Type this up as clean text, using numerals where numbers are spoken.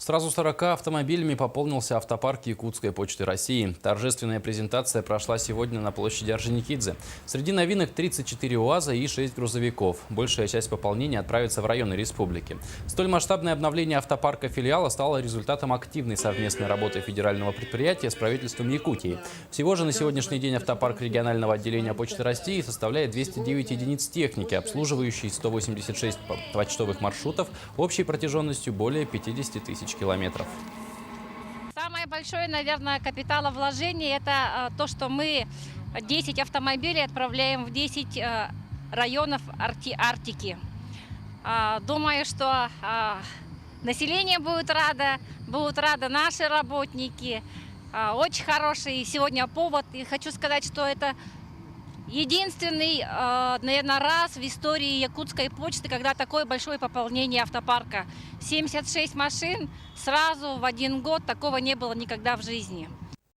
Сразу 40 автомобилями пополнился автопарк Якутской почты России. Торжественная презентация прошла сегодня на площади Орджоникидзе. Среди новинок 34 УАЗа и 6 грузовиков. Большая часть пополнения отправится в районы республики. Столь масштабное обновление автопарка филиала стало результатом активной совместной работы федерального предприятия с правительством Якутии. Всего же на сегодняшний день автопарк регионального отделения Почты России составляет 209 единиц техники, обслуживающей 186 почтовых маршрутов общей протяженностью более 50 тысяч километров. Самое большое, наверное, капиталовложение – это то, что мы 10 автомобилей отправляем в 10 районов Арктики. Думаю, что население будет рады наши работники. Очень хороший сегодня повод. И хочу сказать, что это единственный, наверное, раз в истории Якутской почты, когда такое большое пополнение автопарка. 76 машин сразу в один год, такого не было никогда в жизни.